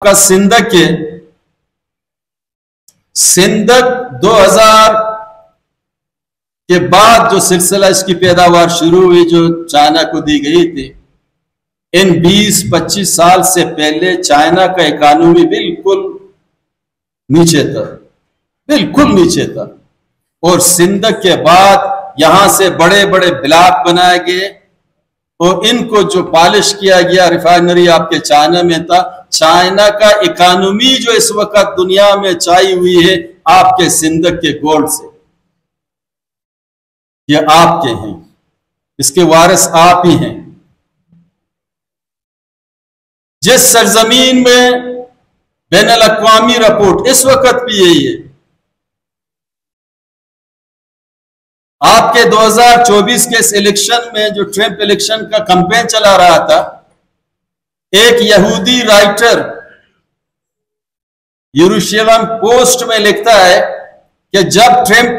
کا سندھ سندھ 2000 کے بعد جو سلسلہ اس کی پیداوار شروع ہوئی جو چائنا کو دی گئی تھی، ان 20-25 سال سے پہلے چائنا کا اکانومی بالکل نیچے تھا، بالکل نیچے تھا، اور سندھ کے بعد یہاں سے بڑے بڑے بلاک بنائے گئے اور ان کو جو پالش کیا گیا، ریفائنری آپ کے چائنا میں تھا۔ چائنا کا اکانومی جو اس وقت دنیا میں چائی ہوئی ہے آپ کے سندھ کے گولڈ سے، یہ آپ کے ہیں، اس کے وارث آپ ہی ہیں۔ جس سرزمین میں بین الاقوامی رپورٹ اس وقت بھی یہی ہے، آپ کے 2024 کے اس الیکشن میں جو ٹرمپ الیکشن کا کمپین چلا رہا تھا، ایک یہودی رائٹر یروشلم پوسٹ میں لکھتا ہے کہ جب ٹرمپ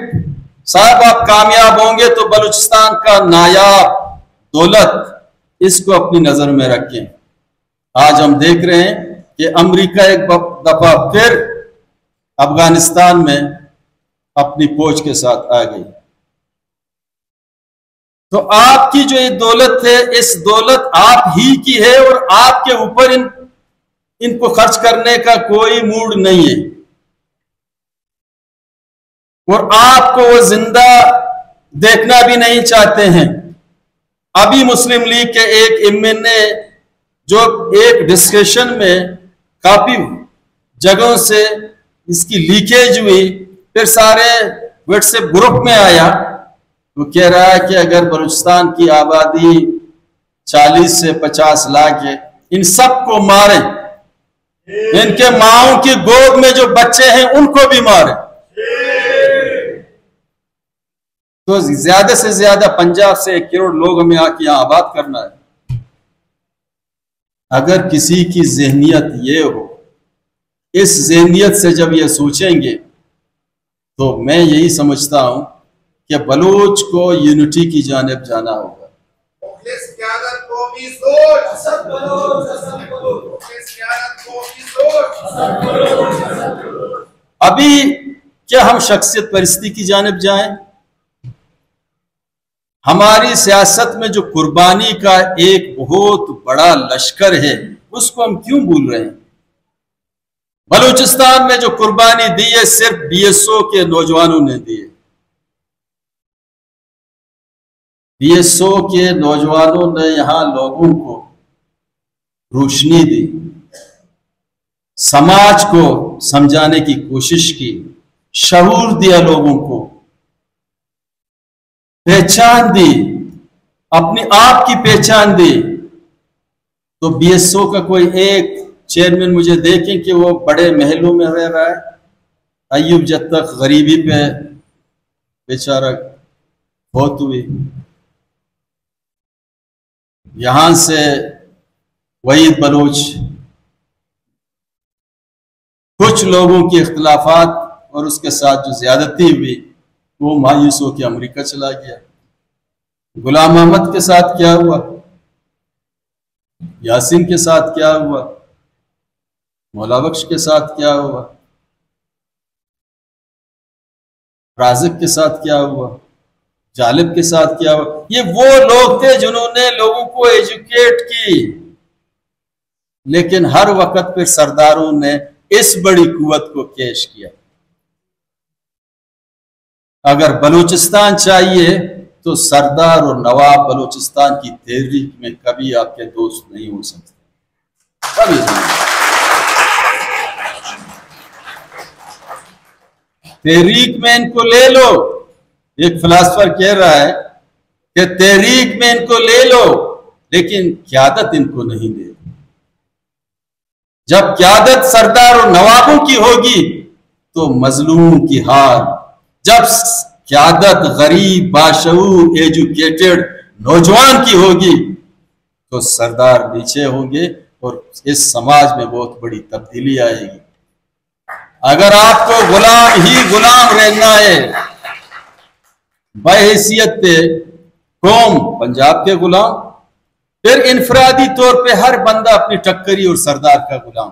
صاحب آپ کامیاب ہوں گے تو بلوچستان کا نایاب دولت اس کو اپنی نظر میں رکھیں۔ آج ہم دیکھ رہے ہیں کہ امریکہ ایک دفعہ پھر افغانستان میں اپنی فوج کے ساتھ آ گئی۔ تو آپ کی جو یہ دولت ہے، اس دولت آپ ہی کی ہے اور آپ کے اوپر ان کو خرچ کرنے کا کوئی موڈ نہیں ہے، اور آپ کو وہ زندہ دیکھنا بھی نہیں چاہتے ہیں۔ ابھی مسلم لیگ کے ایک ایمین نے جو ایک ڈسکشن میں کافی جگہوں سے اس کی لیکیج ہوئی، پھر سارے واٹس ایپ گروپ میں آیا، وہ کہہ رہا ہے کہ اگر بلوچستان کی آبادی 40 سے 50 لاکھ ہے، ان سب کو ماریں، ان کے ماؤں کی گود میں جو بچے ہیں ان کو بھی ماریں۔ تو زیادہ سے زیادہ پنجاب سے 1 کروڑ لوگ ہمیں آ کے یہاں آباد کرنا ہے۔ اگر کسی کی ذہنیت یہ ہو، اس ذہنیت سے جب یہ سوچیں گے تو میں یہی سمجھتا ہوں کہ بلوچ کو یونٹی کی جانب جانا ہوگا۔ ابھی کیا ہم شخصیت پرستی کی جانب جائیں؟ ہماری سیاست میں جو قربانی کا ایک بہت بڑا لشکر ہے، اس کو ہم کیوں بھول رہے ہیں؟ بلوچستان میں جو قربانی دی ہے صرف BSO کے نوجوانوں نے دی ہے۔ BSO کے نوجوانوں نے یہاں لوگوں کو روشنی دی، سماج کو سمجھانے کی کوشش کی، شعور دیا، لوگوں کو پہچان دی، اپنی آپ کی پہچان دی۔ تو BSO کا کوئی ایک چیئرمین مجھے دیکھیں کہ وہ بڑے محلوں میں رہ رہا ہے، ایوب جب تک غریبی پہ بیچارہ بہت ہوئی، یہاں سے وحید بلوچ، کچھ لوگوں کی اختلافات اور اس کے ساتھ جو زیادتی ہوئی، وہ مایوس ہو کے امریکہ چلا گیا۔ غلام احمد کے ساتھ کیا ہوا، یاسین کے ساتھ کیا ہوا، مولا بخش کے ساتھ کیا ہوا، رازق کے ساتھ کیا ہوا، جالب کے ساتھ کیا ہوا۔ یہ وہ لوگ تھے جنہوں نے لوگوں کو ایجوکیٹ کی، لیکن ہر وقت پھر سرداروں نے اس بڑی قوت کو کیش کیا۔ اگر بلوچستان چاہیے تو سردار اور نواب بلوچستان کی تحریک میں کبھی آپ کے دوست نہیں ہو سکتے، کبھی نہیں۔ تحریک میں ان کو لے لو، ایک فلاسفر کہہ رہا ہے کہ تحریک میں ان کو لے لو لیکن قیادت ان کو نہیں دے۔ جب قیادت سردار اور نوابوں کی ہوگی تو مظلوم کی ہار، جب قیادت غریب، باشعور، ایجوکیٹڈ نوجوان کی ہوگی تو سردار نیچے ہوں گے اور اس سماج میں بہت بڑی تبدیلی آئے گی۔ اگر آپ کو غلام ہی غلام رہنا ہے، بحیثیت قوم پنجاب کے غلام، پھر انفرادی طور پہ ہر بندہ اپنی ٹکری اور سردار کا غلام۔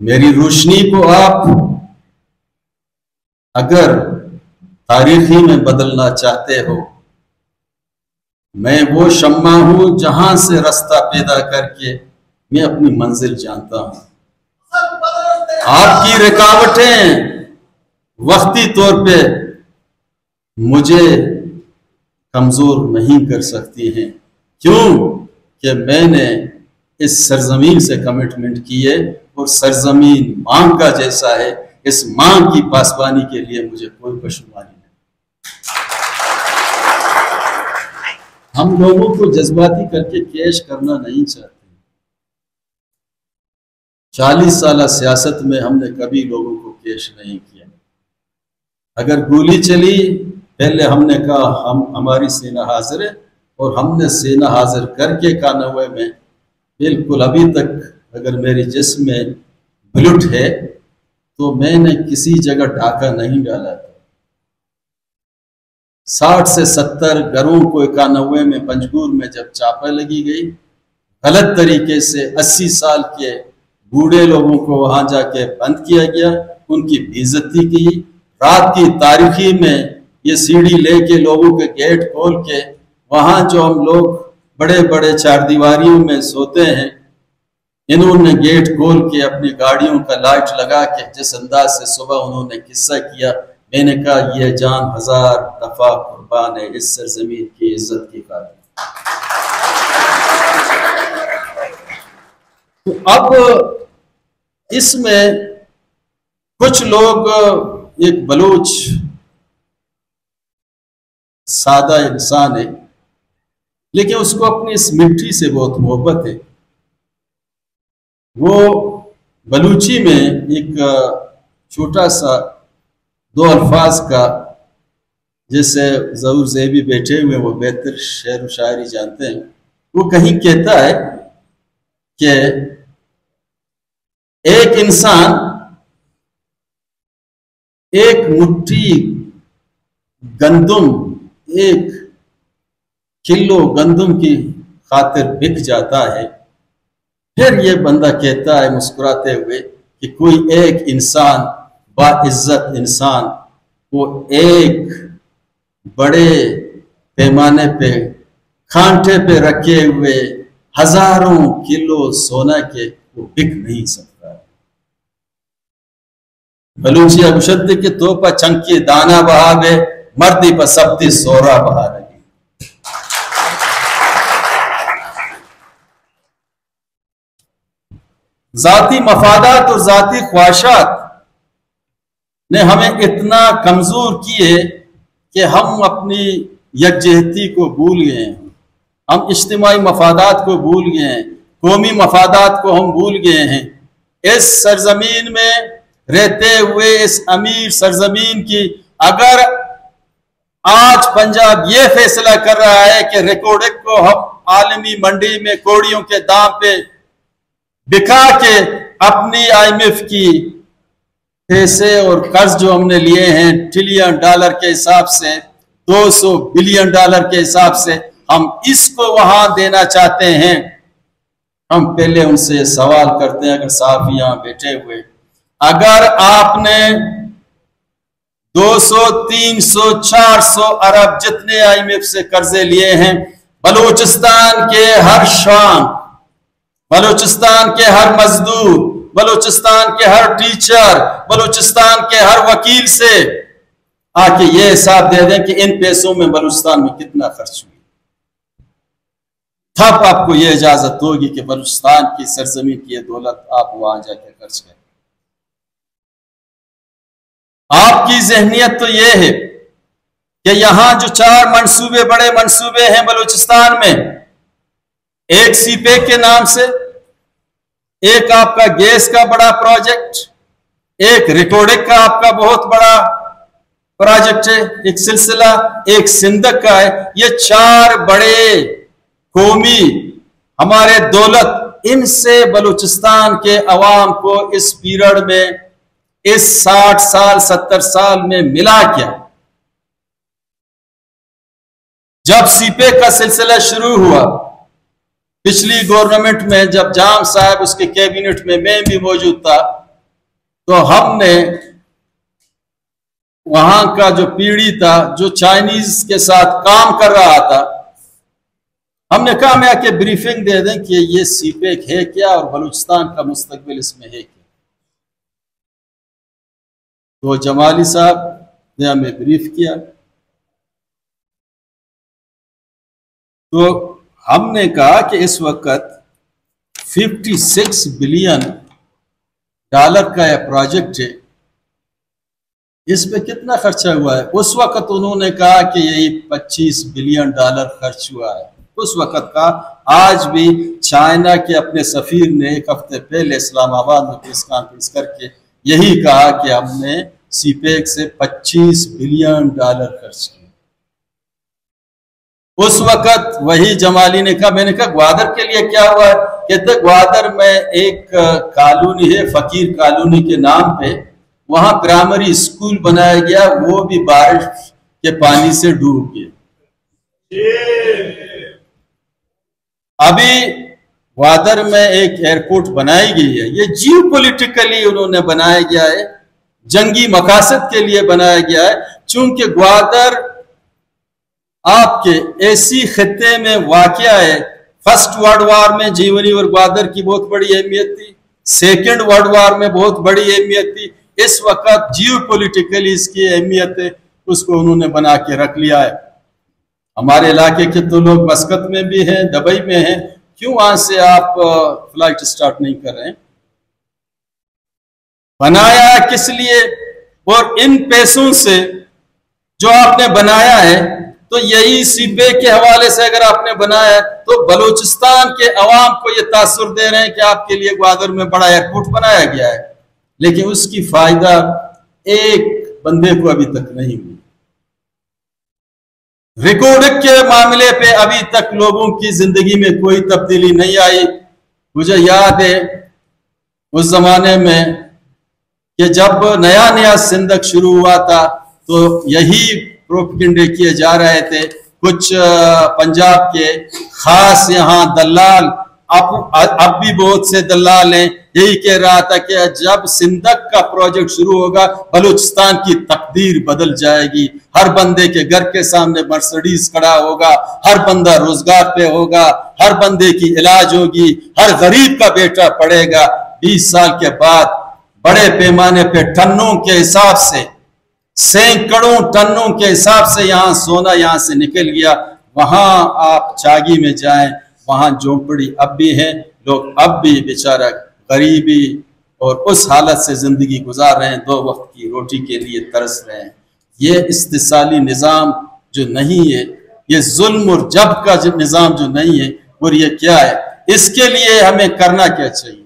میری روشنی کو آپ اگر تاریخی میں بدلنا چاہتے ہو، میں وہ شمع ہوں جہاں سے رستہ پیدا کر کے میں اپنی منزل جانتا ہوں۔ آپ کی رکاوٹیں وقتی طور پہ مجھے کمزور نہیں کر سکتی ہیں، کیوں کہ میں نے اس سرزمین سے کمٹمنٹ کی ہے، اور سرزمین ماں کا جیسا ہے، اس ماں کی پاسبانی کے لیے مجھے کوئی پشیمانی نہیں۔ ہم لوگوں کو جذباتی کر کے کیش کرنا نہیں چاہتے۔ 40 سالہ سیاست میں ہم نے کبھی لوگوں کو کیش نہیں کیا۔ اگر گولی چلی، پہلے ہم نے کہا ہماری سینہ حاضر ہے، اور ہم نے سینہ حاضر کر کے کانوے میں بالکل ابھی تک اگر میری جسم میں بلٹ ہے تو میں نے کسی جگہ ڈھاکہ نہیں ڈالا تھا۔ 60 سے 70 گھروں کو 91 میں پنجگور میں جب چاپہ لگی گئی، غلط طریقے سے 80 سال کے بوڑھے لوگوں کو وہاں جا کے بند کیا گیا، ان کی بے عزتی کی۔ رات کی تاریکی میں یہ سیڑھی لے کے لوگوں کے گیٹ کھول کے وہاں جو ہم لوگ بڑے بڑے چار دیواریوں میں سوتے ہیں، انہوں نے گیٹ کھول کے اپنی گاڑیوں کا لائٹ لگا کے جس انداز سے صبح انہوں نے قصہ کیا، میں نے کہا یہ جان 1000 دفعہ قربان ہے اس سرزمین کی عزت کی خاطر۔ تو اب اس میں کچھ لوگ، ایک بلوچ سادہ انسان ہے لیکن اس کو اپنی اس مٹی سے بہت محبت ہے، وہ بلوچی میں ایک چھوٹا سا 2 الفاظ کا، جیسے ظہور زیبی بیٹھے ہوئے وہ بہتر شعر و شاعری جانتے ہیں، وہ کہیں کہتا ہے کہ ایک انسان ایک مٹھی گندم، 1 کلو گندم کی خاطر بک جاتا ہے۔ پھر یہ بندہ کہتا ہے مسکراتے ہوئے کہ کوئی ایک انسان، باعزت انسان، وہ ایک بڑے پیمانے پہ کھانٹے پہ رکھے ہوئے ہزاروں کلو سونا کے وہ بک نہیں سکتا۔ بلوچی ابشد کے توپا چنکی دانا بہاوے، مردی پا سبتی سورا بہا رہی۔ ذاتی مفادات اور ذاتی خواہشات نے ہمیں اتنا کمزور کیے کہ ہم اپنی یکجہتی کو بھول گئے ہیں، ہم اجتماعی مفادات کو بھول گئے ہیں، قومی مفادات کو ہم بھول گئے ہیں۔ اس سرزمین میں رہتے ہوئے، اس امیر سرزمین کی، اگر آج پنجاب یہ فیصلہ کر رہا ہے کہ ریکارڈنگ کو ہم عالمی منڈی میں کوڑیوں کے دام پہ بکا کے اپنی IMF کی پیسے اور قرض جو ہم نے لیے ہیں $1 ٹریلین کے حساب سے، $200 بلین کے حساب سے، ہم اس کو وہاں دینا چاہتے ہیں، ہم پہلے ان سے سوال کرتے ہیں، اگر صاحب یہاں بیٹھے ہوئے، اگر آپ نے 200 300 400 ارب جتنے IMF سے قرضے لیے ہیں، بلوچستان کے ہر شام، بلوچستان کے ہر مزدور، بلوچستان کے ہر ٹیچر، بلوچستان کے ہر وکیل سے آ کے یہ حساب دے دیں کہ ان پیسوں میں بلوچستان میں کتنا خرچ ہوئی، تب آپ کو یہ اجازت ہوگی کہ بلوچستان کی سرزمین کی یہ دولت آپ وہاں جا کے خرچ کریں۔ آپ کی ذہنیت تو یہ ہے کہ یہاں جو 4 منصوبے، بڑے منصوبے ہیں بلوچستان میں، ایک سی پیک کے نام سے، ایک آپ کا گیس کا بڑا پروجیکٹ، ایک ریکارڈنگ کا آپ کا بہت بڑا پروجیکٹ ہے، ایک سلسلہ، ایک سندھ کا ہے، یہ 4 بڑے قومی ہمارے دولت، ان سے بلوچستان کے عوام کو اس پیریڈ میں، اس 60 سال 70 سال میں ملا کیا؟ جب سی پیک کا سلسلہ شروع ہوا پچھلی گورنمنٹ میں جب جام صاحب اس کے کیبنٹ میں بھی موجود تھا، تو ہم نے وہاں کا جو پیڑھی تھا جو چائنیز کے ساتھ کام کر رہا تھا، ہم نے کہا میں آ کے بریفنگ دے دیں کہ یہ سی پیک ہے کیا اور بلوچستان کا مستقبل اس میں ہے کیا۔ تو جمالی صاحب نے ہمیں بریف کیا، تو ہم نے کہا کہ اس وقت 56 بلین ڈالر کا یہ پروجیکٹ ہے، اس پہ کتنا خرچہ ہوا ہے؟ اس وقت انہوں نے کہا کہ یہی 25 بلین ڈالر خرچ ہوا ہے اس وقت کا۔ آج بھی چائنا کے اپنے سفیر نے ایک ہفتے پہلے اسلام آباد میں پریس کانفرنس کر کے یہی کہا کہ ہم نے سی پیک سے 25 بلین ڈالر خرچ کیا۔ اس وقت وہی جمالی نے کہا، میں نے کہا گوادر کے لیے کیا ہوا ہے؟ کہتے گوادر میں ایک کالونی ہے فقیر کالونی کے نام پہ، وہاں پرائمری اسکول بنایا گیا، وہ بھی بارش کے پانی سے ڈوب گیا۔ ابھی گوادر میں ایک ایئرپورٹ بنائی گئی ہے، یہ جیو پولیٹیکلی انہوں نے بنایا گیا ہے، جنگی مقاصد کے لیے بنایا گیا ہے، چونکہ گوادر آپ کے ایسی خطے میں واقع ہے۔ فرسٹ ورلڈ وار میں جیونی اور گوادر کی بہت بڑی اہمیت تھی، سیکنڈ ورلڈ وار میں بہت بڑی اہمیت تھی، اس وقت جیو پولیٹیکلی اس کی اہمیت ہے، اس کو انہوں نے بنا کے رکھ لیا ہے۔ ہمارے علاقے کے تو لوگ مسقط میں بھی ہیں، دبئی میں ہیں، کیوں وہاں سے آپ فلائٹ سٹارٹ نہیں کر رہے ہیں؟ بنایا کس لیے؟ اور ان پیسوں سے جو آپ نے بنایا ہے، تو یہی سی پیک کے حوالے سے اگر آپ نے بنایا ہے تو بلوچستان کے عوام کو یہ تاثر دے رہے ہیں کہ آپ کے لیے گوادر میں بڑا ایئرپورٹ بنایا گیا ہے، لیکن اس کی فائدہ ایک بندے کو ابھی تک نہیں ہوئی۔ ریکارڈنگ کے معاملے پہ ابھی تک لوگوں کی زندگی میں کوئی تبدیلی نہیں آئی۔ مجھے یاد ہے اس زمانے میں کہ جب نیا سندھ شروع ہوا تھا تو یہی پروپیگنڈے کیے جا رہے تھے، کچھ پنجاب کے خاص یہاں دلال، اب بھی بہت سے دلال ہیں، یہی کہہ رہا تھا کہ جب سندھ کا پروجیکٹ شروع ہوگا بلوچستان کی تقدیر بدل جائے گی، ہر بندے کے گھر کے سامنے مرسڈیز کھڑا ہوگا، ہر بندہ روزگار پہ ہوگا، ہر بندے کی علاج ہوگی، ہر غریب کا بیٹا پڑھے گا۔ 20 سال کے بعد بڑے پیمانے پہ ٹنوں کے حساب سے، سینکڑوں ٹنوں کے حساب سے یہاں سونا یہاں سے نکل گیا۔ وہاں آپ چاگی میں جائیں، وہاں جھونپڑی اب بھی ہیں، لوگ اب بھی بیچارہ غریبی اور اس حالت سے زندگی گزار رہے ہیں، 2 وقت کی روٹی کے لیے ترس رہے ہیں۔ یہ استثالی نظام جو نہیں ہے، یہ ظلم اور جبر کا نظام جو نہیں ہے، اور یہ کیا ہے؟ اس کے لیے ہمیں کرنا کیا چاہیے؟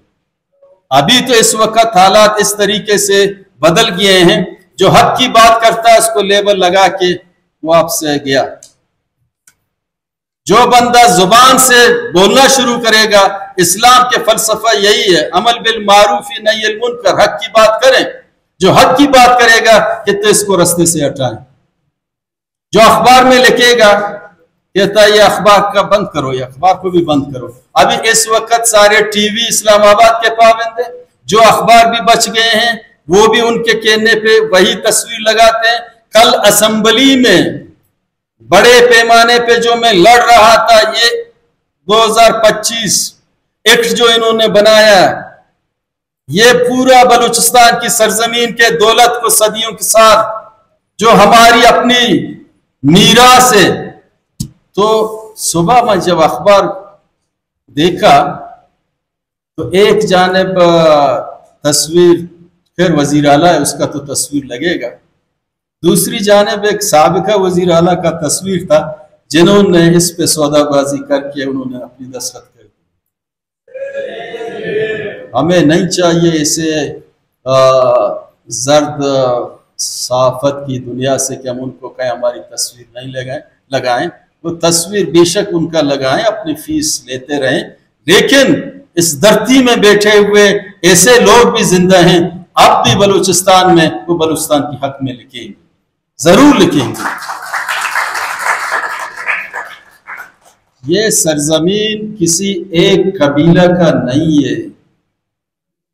ابھی تو اس وقت حالات اس طریقے سے بدل گئے ہیں، جو حق کی بات کرتا ہے اس کو لیبل لگا کے وہ آپ سے گیا۔ جو بندہ زبان سے بولنا شروع کرے گا، اسلام کے فلسفہ یہی ہے، عمل بالمعروف نہی المنکر، حق کی بات کریں، جو حق کی بات کرے گا کہ تو اس کو رستے سے ہٹائیں۔ جو اخبار میں لکھے گا کہتا ہے یہ اخبار کا بند کرو، یہ اخبار کو بھی بند کرو۔ ابھی اس وقت سارے ٹی وی اسلام آباد کے پابند ہیں، جو اخبار بھی بچ گئے ہیں وہ بھی ان کے کہنے پہ وہی تصویر لگاتے ہیں۔ کل اسمبلی میں بڑے پیمانے پہ جو میں لڑ رہا تھا، یہ 2025 ایکٹ جو انہوں نے بنایا، یہ پورا بلوچستان کی سرزمین کے دولت کو صدیوں کے ساتھ جو ہماری اپنی میراث ہے۔ تو صبح میں جب اخبار دیکھا تو ایک جانب تصویر، پھر وزیر اعلیٰ ہے اس کا تو تصویر لگے گا، دوسری جانب ایک سابقہ وزیر اعلیٰ کا تصویر تھا جنہوں نے اس پہ سودا بازی کر کے انہوں نے اپنی دستخط کر دی۔ ہمیں نہیں چاہیے اسے زرد صحافت کی دنیا سے کہ ہم ان کو کہیں ہماری تصویر نہیں لگائیں، وہ تصویر بے شک ان کا لگائیں، اپنی فیس لیتے رہیں، لیکن اس دھرتی میں بیٹھے ہوئے ایسے لوگ بھی زندہ ہیں اب بھی بلوچستان میں، وہ بلوچستان کی حق میں لکھیں گے، ضرور لکھیں گے۔ یہ سرزمین کسی ایک قبیلہ کا نہیں ہے،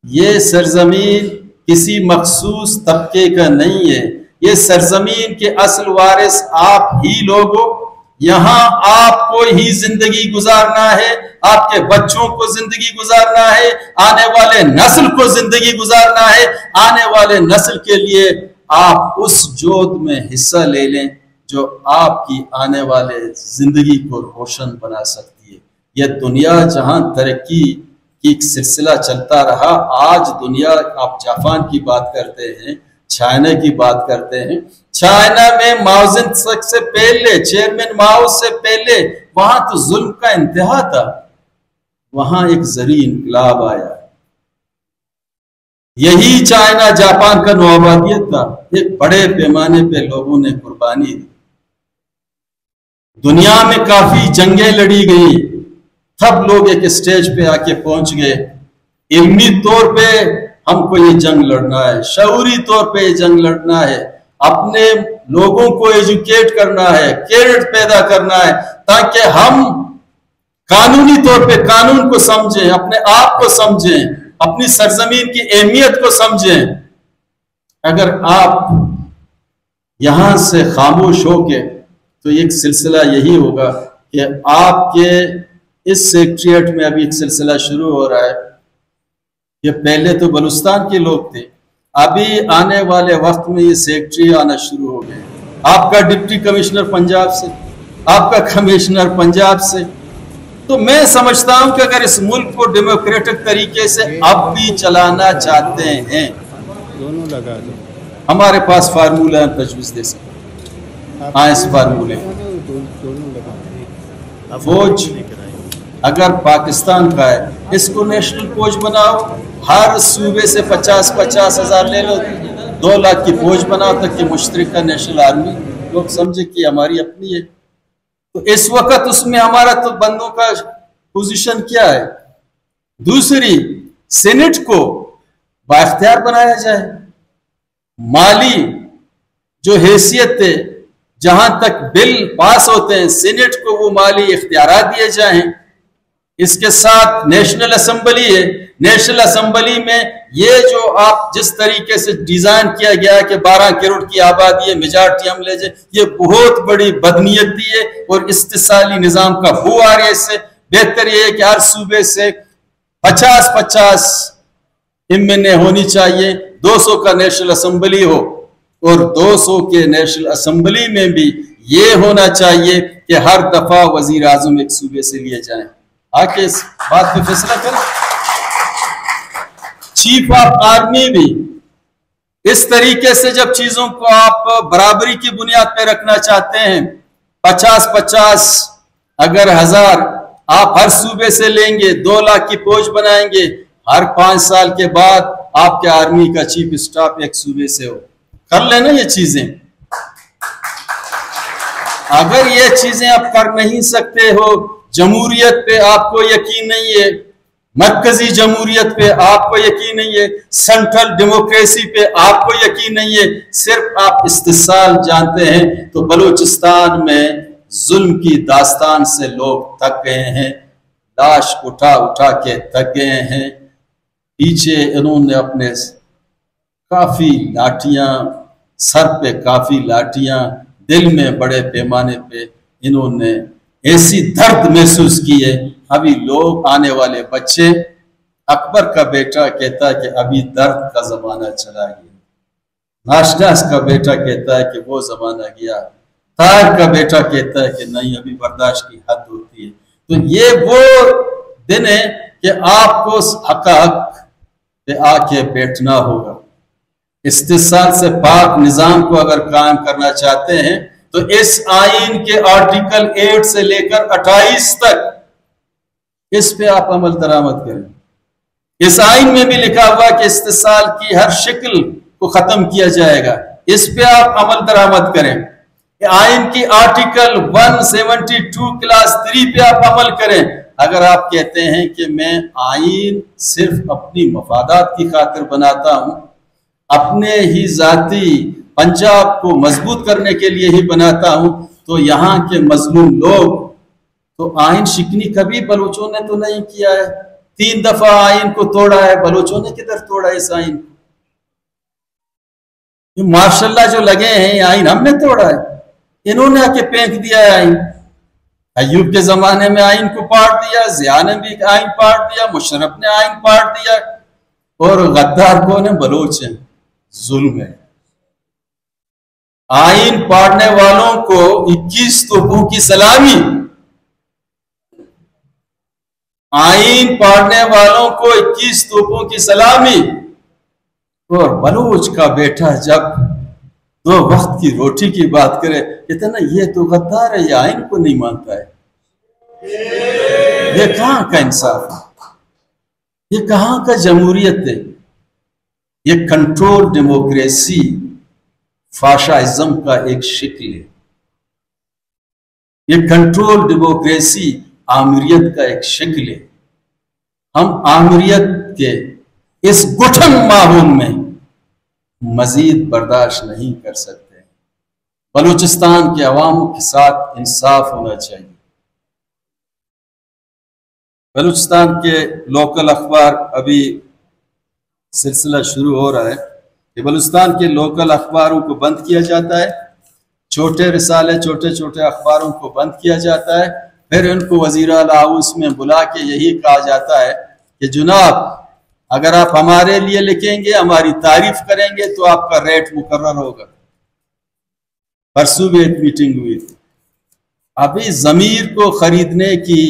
یہ سرزمین کسی مخصوص طبقے کا نہیں ہے، یہ سرزمین کے اصل وارث آپ ہی لوگ ہو۔ یہاں آپ کو ہی زندگی گزارنا ہے، آپ کے بچوں کو زندگی گزارنا ہے، آنے والے نسل کو زندگی گزارنا ہے۔ آنے والے نسل کے لیے آپ اس جود میں حصہ لے لیں جو آپ کی آنے والے زندگی کو روشن بنا سکتی ہے۔ یہ دنیا جہاں ترقی کی ایک سلسلہ چلتا رہا، آج دنیا، آپ جاپان کی بات کرتے ہیں، چائنا کی بات کرتے ہیں، چائنا میں ماؤ زیڈونگ سے پہلے، چیئرمین ماؤ سے پہلے وہاں تو ظلم کا انتہا تھا، وہاں ایک زرعی انقلاب آیا۔ یہی چائنا جاپان کا نوآبادیت تھا، ایک بڑے پیمانے پہ لوگوں نے قربانی دی، دنیا میں کافی جنگیں لڑی گئی، تب لوگ ایک اسٹیج پہ آ کے پہنچ گئے، علمی طور پہ ہم کو یہ جنگ لڑنا ہے، شعوری طور پہ یہ جنگ لڑنا ہے، اپنے لوگوں کو ایجوکیٹ کرنا ہے، کیڈٹ پیدا کرنا ہے، تاکہ ہم قانونی طور پہ قانون کو سمجھیں، اپنے آپ کو سمجھیں، اپنی سرزمین کی اہمیت کو سمجھیں۔ اگر آپ یہاں سے خاموش ہو کے، تو ایک سلسلہ یہی ہوگا کہ آپ کے اس سیکریٹریٹ میں ابھی ایک سلسلہ شروع ہو رہا ہے، یہ پہلے تو بلوچستان کے لوگ تھے، ابھی آنے والے وقت میں یہ سیکریٹری آنا شروع ہو گئے، آپ کا ڈپٹی کمشنر پنجاب سے، آپ کا کمشنر پنجاب سے۔ تو میں سمجھتا ہوں کہ اگر اس ملک کو ڈیموکریٹک طریقے سے اب بھی چلانا چاہتے ہیں، ہمارے پاس فارمولہ ہے، تجویز دے سکتے، ہاں اس فارمولے فوج اگر پاکستان کا ہے، اس کو نیشنل فوج بناؤ، ہر صوبے سے 50-50 ہزار لے لو، 2 لاکھ کی فوج بناؤ تک کہ مشترکہ نیشنل آرمی لوگ سمجھے کہ ہماری اپنی ہے۔ تو اس وقت اس میں ہمارا تو بندوں کا پوزیشن کیا ہے؟ دوسری، سینٹ کو بااختیار بنایا جائے، مالی جو حیثیت ہے، جہاں تک بل پاس ہوتے ہیں سینٹ کو وہ مالی اختیارات دیے جائیں۔ اس کے ساتھ نیشنل اسمبلی ہے، نیشنل اسمبلی میں یہ جو آپ جس طریقے سے ڈیزائن کیا گیا ہے کہ 12 کروڑ کی آبادی ہے، میجارٹی ہم لے جائیں، یہ بہت بڑی بدنیتی ہے اور استثالی نظام کا بو آ رہی ہے۔ اس سے بہتر یہ ہے کہ ہر صوبے سے 50-50 MNA ہونی چاہیے، 200 کا نیشنل اسمبلی ہو، اور 200 کے نیشنل اسمبلی میں بھی یہ ہونا چاہیے کہ ہر دفعہ وزیر اعظم ایک صوبے سے لیے جائیں۔ آکے اس بات پہ فیصلہ کریں۔ چیف آف آرمی بھی اس طریقے سے جب چیزوں کو آپ برابری کی بنیاد پہ رکھنا چاہتے ہیں، 50-50 اگر 1000 آپ ہر صوبے سے لیں گے، 2 لاکھ کی فوج بنائیں گے، ہر 5 سال کے بعد آپ کے آرمی کا چیف اسٹاف ایک صوبے سے ہو، کر لینا یہ چیزیں۔ اگر یہ چیزیں آپ کر نہیں سکتے ہو، جمہوریت پہ آپ کو یقین نہیں ہے، مرکزی جمہوریت پہ آپ کو یقین نہیں ہے، سینٹرل ڈیموکریسی پہ آپ کو یقین نہیں ہے، صرف آپ استحصال جانتے ہیں، تو بلوچستان میں ظلم کی داستان سے لوگ تھک گئے ہیں، لاش اٹھا اٹھا کے تھک گئے ہیں۔ پیچھے انہوں نے اپنے کافی لاٹیاں، سر پہ کافی لاٹیاں، دل میں بڑے پیمانے پہ انہوں نے ایسی درد محسوس کی ہے۔ ابھی لوگ، آنے والے بچے، اکبر کا بیٹا کہتا ہے کہ ابھی درد کا زمانہ چلا گیا، ناشناس کا بیٹا کہتا ہے کہ وہ زمانہ گیا، طاہر کا بیٹا کہتا ہے کہ نہیں ابھی برداشت کی حد ہوتی ہے۔ تو یہ وہ دن ہے کہ آپ کو حق پہ آ کے بیٹھنا ہوگا۔ استحصال سے پاک نظام کو اگر قائم کرنا چاہتے ہیں تو اس آئین کے آرٹیکل 8 سے لے کر 28 تک اس پہ آپ عمل درآمد کریں۔ اس آئین میں بھی لکھا ہوا کہ استحصال کی ہر شکل کو ختم کیا جائے گا، اس پہ آپ عمل درآمد کریں۔ آئین کی آرٹیکل 172 کلاس 3 پہ آپ عمل کریں۔ اگر آپ کہتے ہیں کہ میں آئین صرف اپنی مفادات کی خاطر بناتا ہوں، اپنے ہی ذاتی پنجاب کو مضبوط کرنے کے لیے ہی بناتا ہوں، تو یہاں کے مظلوم لوگ تو آئین شکنی کبھی بلوچوں نے تو نہیں کیا ہے. 3 دفعہ آئین کو توڑا ہے. بلوچوں نے کدھر توڑا ہے اس آئین کو؟ یہ ماشاءاللہ جو لگے ہیں آئین ہم نے توڑا ہے. انہوں نے آ کے پھینک دیا ہے آئین. ایوب کے زمانے میں آئین کو پاٹ دیا, ضیاء نے بھی آئین پاٹ دیا, مشرف نے آئین پاٹ دیا, اور غدار کون ہے؟ بلوچ ہیں. ظلم ہے. آئین پاڑنے والوں کو 21 توپوں کی سلامی. آئین پاڑنے والوں کو 21 توپوں کی سلامی. اور بلوچ کا بیٹا جب 2 وقت کی روٹی کی بات کرے کہتے نا یہ تو غدار ہے, یہ آئین کو نہیں مانتا ہے. یہ کہاں کا انصاف ہے؟ یہ کہاں کا جمہوریت ہے؟ یہ کنٹرول ڈیموکریسی فاشازم کا ایک شکل ہے. یہ کنٹرول ڈیموکریسی آمریت کا ایک شکل ہے. ہم آمریت کے اس گٹھن ماحول میں مزید برداشت نہیں کر سکتے. بلوچستان کے عواموں کے ساتھ انصاف ہونا چاہیے. بلوچستان کے لوکل اخبار ابھی سلسلہ شروع ہو رہا ہے کہ بلوچستان کے لوکل اخباروں کو بند کیا جاتا ہے. چھوٹے رسالے, چھوٹے چھوٹے اخباروں کو بند کیا جاتا ہے. پھر ان کو وزیر اعلیٰ ہاؤس میں بلا کے یہی کہا جاتا ہے کہ جناب اگر آپ ہمارے لیے لکھیں گے, ہماری تعریف کریں گے تو آپ کا ریٹ مقرر ہوگا. پرسوں بھی ایک میٹنگ ہوئی تھی. ابھی ضمیر کو خریدنے کی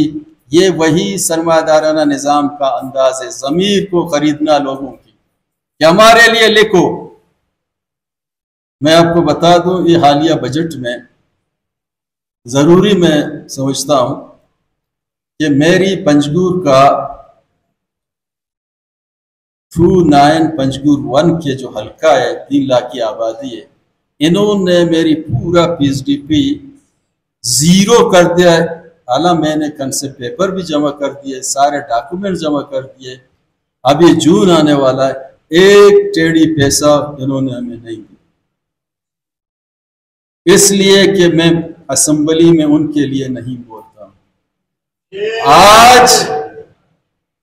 یہ وہی سرمایہ دارانہ نظام کا انداز ہے. ضمیر کو خریدنا لوگوں کی کہ ہمارے لیے لکھو. میں آپ کو بتا دوں یہ حالیہ بجٹ میں ضروری میں سمجھتا ہوں کہ میری پنجگور کا 29 پنجگور 1 کے جو حلقہ ہے 3 لاکھ کی آبادی ہے, انہوں نے میری پورا PSDP 0 کر دیا ہے. حالانکہ میں نے کنسپٹ پیپر بھی جمع کر دیے, سارے ڈاکومنٹ جمع کر دیے. ابھی جون آنے والا ہے, 1 ٹیڑی پیسہ انہوں نے ہمیں نہیں دیا. اس لیے کہ میں اسمبلی میں ان کے لیے نہیں بولتا ہوں. آج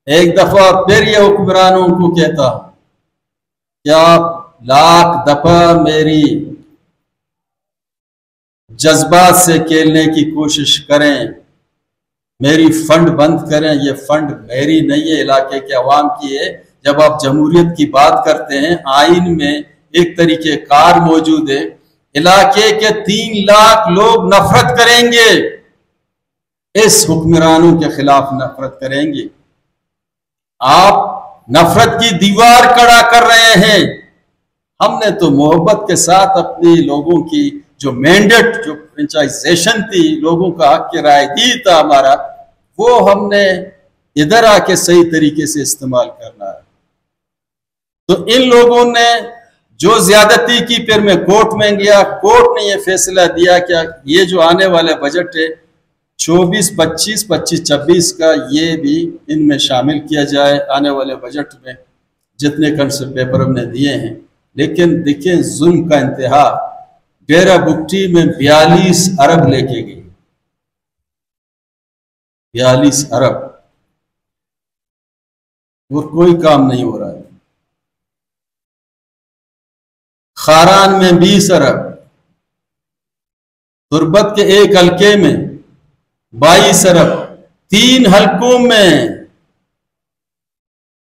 ایک دفعہ پھر یہ حکمرانوں کو کہتا ہوں کہ آپ لاکھ دفعہ میری جذبات سے کھیلنے کی کوشش کریں, میری فنڈ بند کریں. یہ فنڈ میری نہیں ہے, علاقے کے عوام کی ہے. جب آپ جمہوریت کی بات کرتے ہیں, آئین میں ایک طریقہ کار موجود ہے. علاقے کے 3 لاکھ لوگ نفرت کریں گے, اس حکمرانوں کے خلاف نفرت کریں گے. آپ نفرت کی دیوار کھڑا کر رہے ہیں. ہم نے تو محبت کے ساتھ اپنی لوگوں کی جو مینڈیٹ, جو فرنچائزیشن تھی, لوگوں کا حق کی رائے دی تھا ہمارا, وہ ہم نے ادھر آ کے صحیح طریقے سے استعمال کرنا ہے. تو ان لوگوں نے جو زیادتی کی, پھر میں کورٹ میں گیا, کورٹ نے یہ فیصلہ دیا کہ یہ جو آنے والے بجٹ ہے 24-25, 25-26 کا, یہ بھی ان میں شامل کیا جائے آنے والے بجٹ میں, جتنے کنسپٹ پیپر ہم نے دیے ہیں. لیکن دیکھیں ظلم کا انتہا, ڈیرہ بگٹی میں 42 ارب لے کے گئی. 42 ارب, اور کوئی کام نہیں ہو رہا ہے. خاران میں 20 ارب, تربت کے ایک حلقے میں 22 ارب, 3 حلقوں میں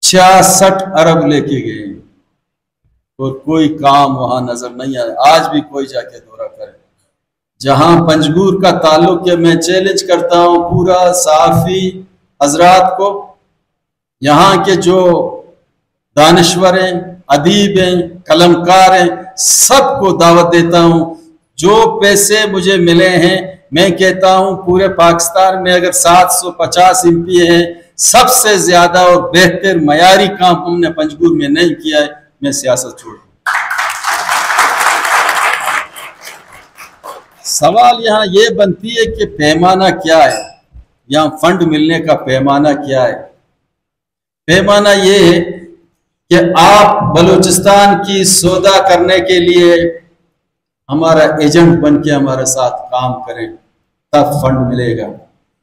66 ارب لے کے گئے, اور کوئی کام وہاں نظر نہیں آیا. آج بھی کوئی جا کے دورہ کرے. جہاں پنجگور کا تعلق ہے, میں چیلنج کرتا ہوں پورا صحافی حضرات کو, یہاں کے جو دانشور ہیں, ادیب ہیں, قلمکار ہیں, سب کو دعوت دیتا ہوں. جو پیسے مجھے ملے ہیں, میں کہتا ہوں پورے پاکستان میں اگر 750 MP ہیں, سب سے زیادہ اور بہتر معیاری کام ہم نے پنجگور میں نہیں کیا ہے. میں سیاست چھوڑ دوں. سوال یہاں یہ بنتی ہے کہ پیمانہ کیا ہے, یہاں فنڈ ملنے کا پیمانہ کیا ہے؟ پیمانہ یہ ہے کہ آپ بلوچستان کی سودا کرنے کے لیے ہمارا ایجنٹ بن کے ہمارے ساتھ کام کریں, تب فنڈ ملے گا.